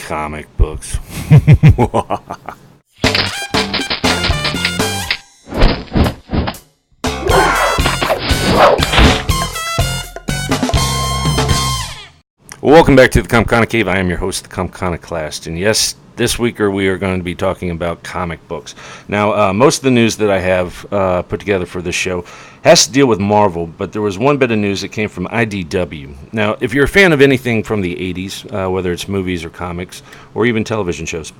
comic books. Welcome back to the Comconocave. I am your host, the Comconocalst, and yes, this week we are going to be talking about comic books. Now, most of the news that I have put together for this show has to deal with Marvel, but there was one bit of news that came from IDW. Now, if you're a fan of anything from the 80s, whether it's movies or comics or even television shows,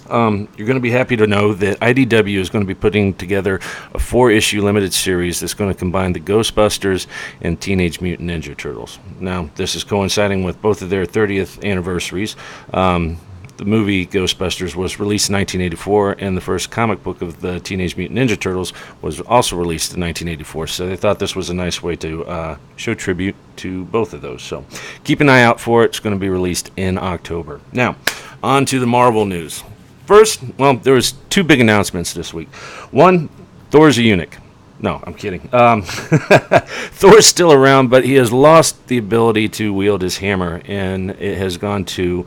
you're going to be happy to know that IDW is going to be putting together a 4-issue limited series that's going to combine the Ghostbusters and Teenage Mutant Ninja Turtles. Now, this is coinciding with both of their 30th anniversaries. The movie Ghostbusters was released in 1984, and the first comic book of the Teenage Mutant Ninja Turtles was also released in 1984, so they thought this was a nice way to show tribute to both of those. So keep an eye out for it. It's going to be released in October. Now, on to the Marvel news. First, well, there was 2 big announcements this week. One, Thor's a eunuch. No, I'm kidding. Thor's still around, but he has lost the ability to wield his hammer, and it has gone to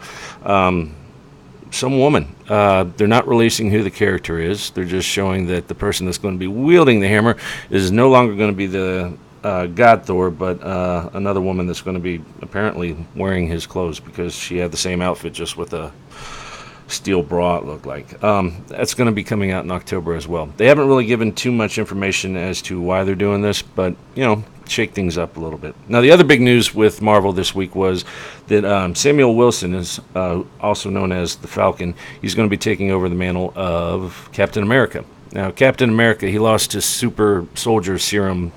some woman. They're not releasing who the character is. They're just showing that the person that's going to be wielding the hammer is no longer going to be the God Thor, but another woman that's going to be apparently wearing his clothes, because she had the same outfit, just with a steel bra, it looked like. That's going to be coming out in October as well. They haven't really given too much information as to why they're doing this, but, you know, shake things up a little bit. Now, the other big news with Marvel this week was that Samuel Wilson is also known as the Falcon. He's going to be taking over the mantle of Captain America. Now, Captain America, he lost his super soldier serum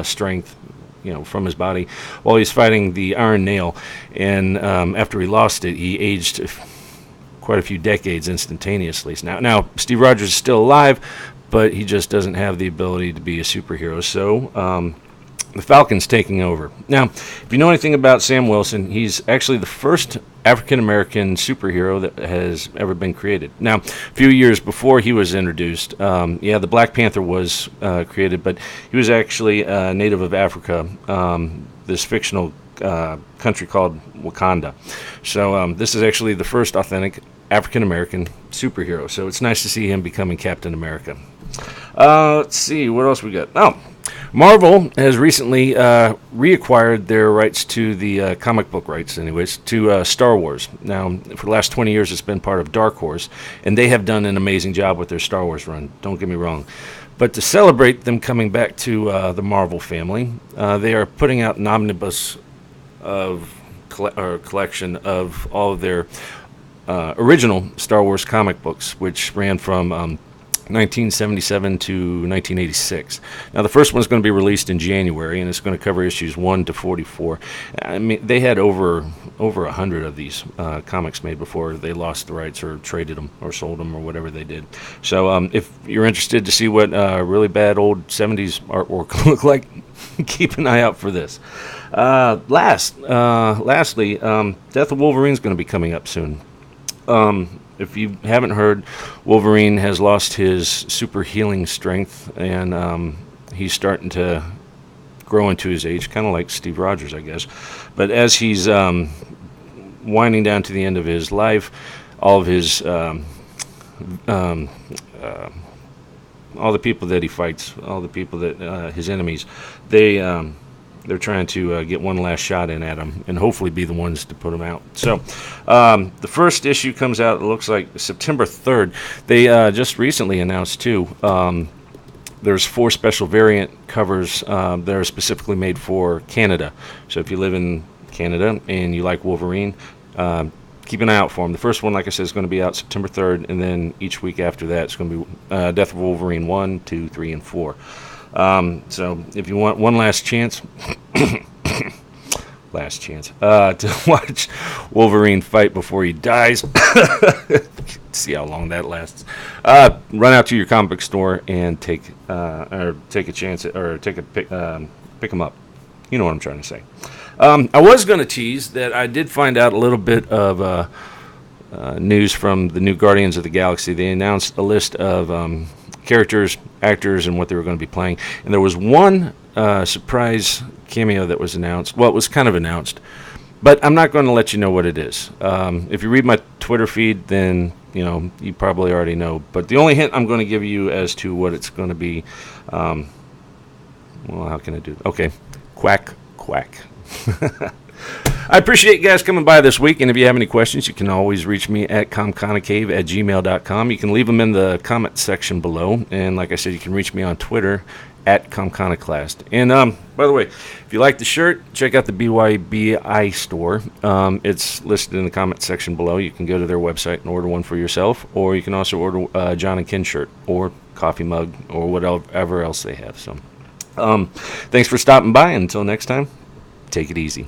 strength, you know, from his body while he's fighting the Iron Nail, and after he lost it, he aged quite a few decades instantaneously. Now, Steve Rogers is still alive, but he just doesn't have the ability to be a superhero, so the Falcon's taking over. Now, if you know anything about Sam Wilson, he's actually the first African-American superhero that has ever been created. Now, a few years before he was introduced, the Black Panther was created, but he was actually a native of Africa, this fictional country called Wakanda. So this is actually the first authentic African-American superhero. So it's nice to see him becoming Captain America. Let's see, what else we got? Oh, Marvel has recently reacquired their rights to the comic book rights, anyways, to Star Wars. Now, for the last 20 years, it's been part of Dark Horse, and they have done an amazing job with their Star Wars run. Don't get me wrong. But to celebrate them coming back to the Marvel family, they are putting out an omnibus of collection of all of their original Star Wars comic books, which ran from 1977 to 1986. Now, the first one's going to be released in January, and it's going to cover issues 1 to 44. I mean, they had over 100 of these comics made before they lost the rights or traded them or sold them or whatever they did. So if you're interested to see what really bad old 70s artwork looked like, keep an eye out for this. Lastly, Death of Wolverine is going to be coming up soon. If you haven't heard, Wolverine has lost his super healing strength, and he's starting to grow into his age, kind of like Steve Rogers, I guess. But as he's winding down to the end of his life, all of his all the people that he fights, all the people that his enemies, they're trying to get one last shot in at him and hopefully be the ones to put him out. So the first issue comes out, it looks like September 3rd. They just recently announced, too, there's 4 special variant covers that are specifically made for Canada. So if you live in Canada and you like Wolverine, keep an eye out for them. The first one, like I said, is going to be out September 3rd, and then each week after that, it's going to be Death of Wolverine 1, 2, 3, and 4. So if you want one last chance to watch Wolverine fight before he dies, see how long that lasts, run out to your comic book store and take a chance or pick them up. You know what I'm trying to say. I was going to tease that I did find out a little bit of news from the new Guardians of the Galaxy. They announced a list of characters, actors, and what they were going to be playing. And there was one surprise cameo that was announced. Well, it was kind of announced, but I'm not going to let you know what it is. If you read my Twitter feed, then you probably already know. But the only hint I'm going to give you as to what it's going to be, well, how can I do it? Okay, quack, quack. I appreciate you guys coming by this week, and if you have any questions, you can always reach me at comconocave@gmail.com. You can leave them in the comment section below, and like I said, you can reach me on Twitter at Comconocalst. And by the way, if you like the shirt, check out the BYBI store. It's listed in the comment section below. You can go to their website and order one for yourself, or you can also order a John and Ken shirt or coffee mug or whatever else they have. So thanks for stopping by, and until next time, take it easy.